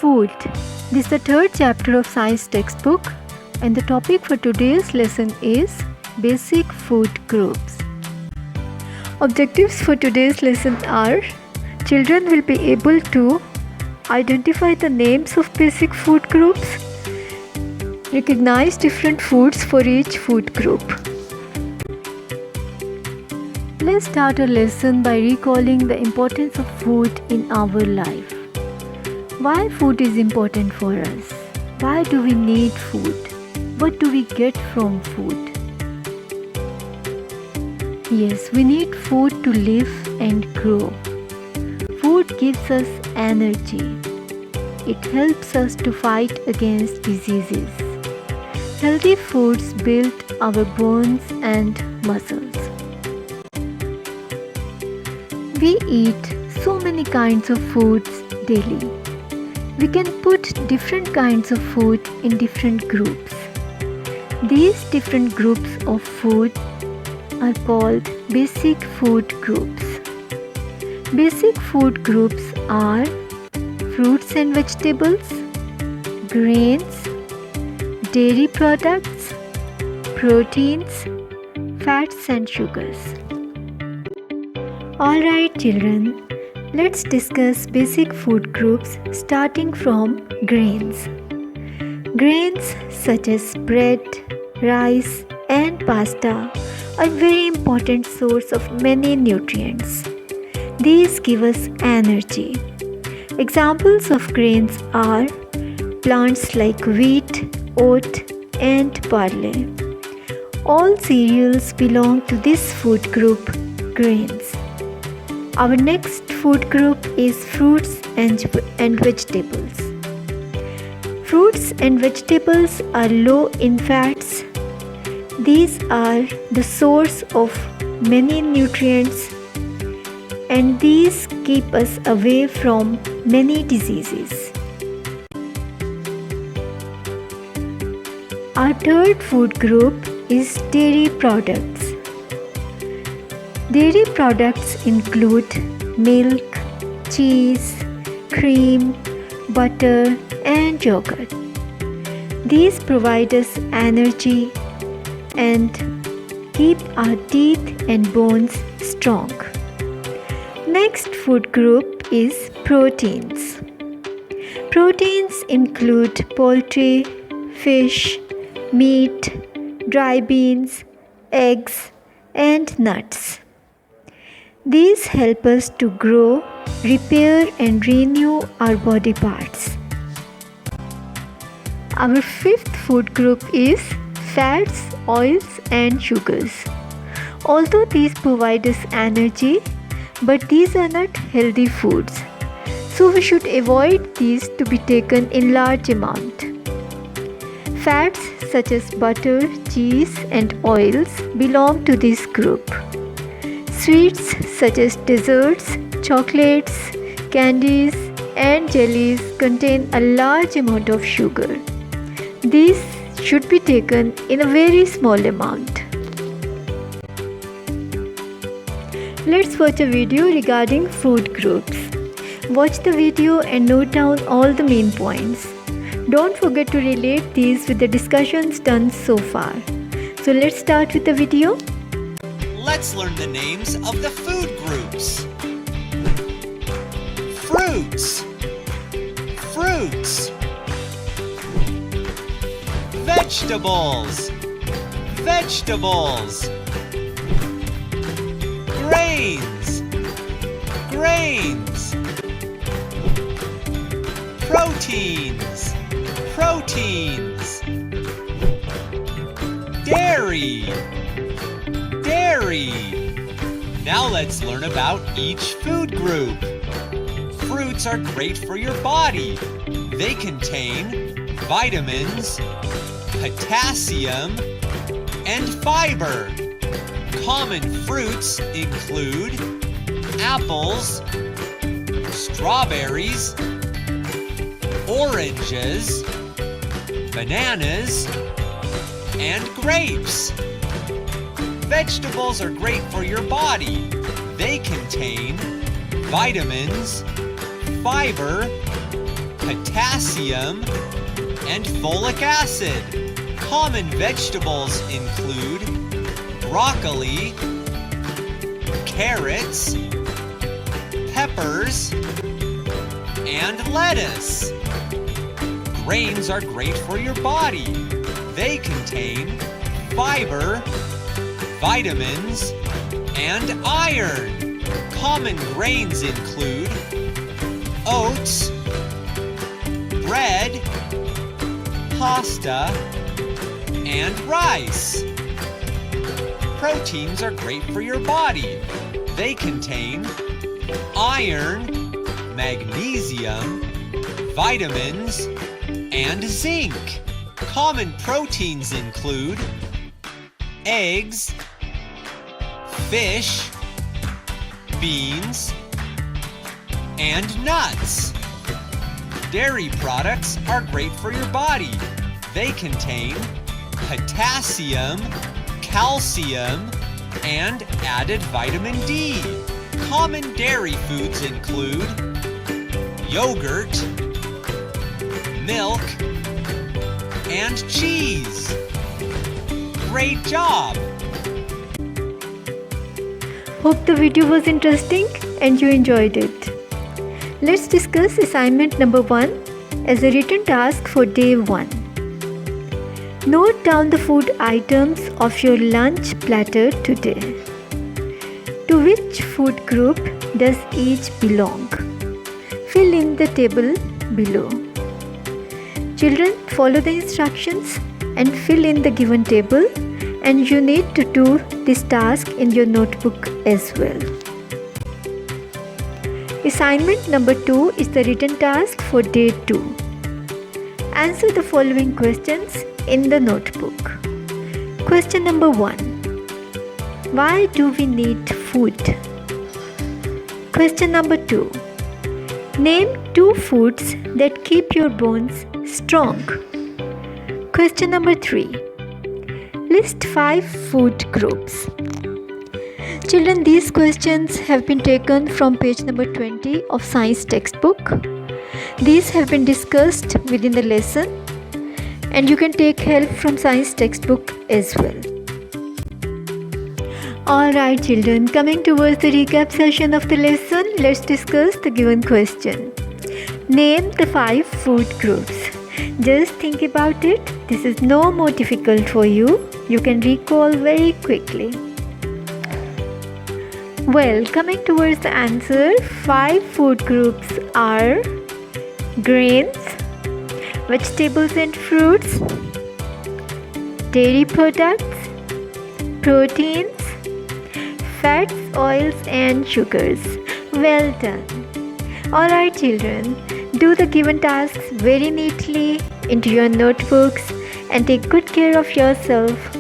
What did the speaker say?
Food. This is the third chapter of science textbook, and the topic for today's lesson is basic food groups. Objectives for today's lesson are: children will be able to identify the names of basic food groups, recognize different foods for each food group. Let's start our lesson by recalling the importance of food in our life. Why food is important for us? Why do we need food? What do we get from food? Yes, we need food to live and grow. Food gives us energy. It helps us to fight against diseases. Healthy foods build our bones and muscles. We eat so many kinds of foods daily. We can put different kinds of food in different groups. These different groups of food are called basic food groups. Basic food groups are fruits and vegetables, grains, dairy products, proteins, fats and sugars. Alright children, let's discuss basic food groups starting from grains. Grains such as bread, rice and pasta are a very important source of many nutrients. These give us energy. Examples of grains are plants like wheat, oat and barley. All cereals belong to this food group, grains. Our next food group is fruits and vegetables. Fruits and vegetables are low in fats. These are the source of many nutrients, and these keep us away from many diseases. Our third food group is dairy products. Dairy products include milk, cheese, cream, butter and yogurt. These provide us energy and keep our teeth and bones strong. Next food group is proteins. Proteins include poultry, fish, meat, dry beans, eggs and nuts. These help us to grow, repair and renew our body parts. Our fifth food group is fats, oils and sugars. Although these provide us energy, but these are not healthy foods. So we should avoid these to be taken in large amount. Fats such as butter, cheese and oils belong to this group. Sweets such as desserts, chocolates, candies and jellies contain a large amount of sugar. These should be taken in a very small amount. Let's watch a video regarding food groups. Watch the video and note down all the main points. Don't forget to relate these with the discussions done so far. So let's start with the video. Let's learn the names of the food groups. Fruits. Fruits. Vegetables. Vegetables. Grains. Grains. Proteins. Proteins. Dairy. Dairy. Now let's learn about each food group. Fruits are great for your body. They contain vitamins, potassium, and fiber. Common fruits include apples, strawberries, oranges, bananas, and grapes. Vegetables are great for your body. They contain vitamins, fiber, potassium, and folic acid. Common vegetables include broccoli, carrots, peppers, and lettuce. Grains are great for your body. They contain fiber, vitamins, and iron. Common grains include oats, bread, pasta, and rice. Proteins are great for your body. They contain iron, magnesium, vitamins, and zinc. Common proteins include eggs, fish, beans, and nuts. Dairy products are great for your body. They contain potassium, calcium, and added vitamin D. Common dairy foods include yogurt, milk, and cheese. Great job! Hope the video was interesting and you enjoyed it. Let's discuss assignment number 1 as a written task for day 1. Note down the food items of your lunch platter today. To which food group does each belong? Fill in the table below. Children, follow the instructions and fill in the given table, and you need to do this task in your notebook as well. Assignment number 2 is the written task for day 2. Answer the following questions in the notebook. Question number 1. Why do we need food? Question number 2. Name 2 foods that keep your bones strong. Question number 3. List 5 food groups. Children, these questions have been taken from page number 20 of science textbook. These have been discussed within the lesson, and you can take help from science textbook as well. Alright children, coming towards the recap session of the lesson, let's discuss the given question. Name the 5 food groups. Just think about it. This is no more difficult for you. You can recall very quickly. Well, coming towards the answer, 5 food groups are grains, vegetables and fruits, dairy products, proteins, fats, oils and sugars. Well done. Alright children, do the given tasks very neatly into your notebooks and take good care of yourself.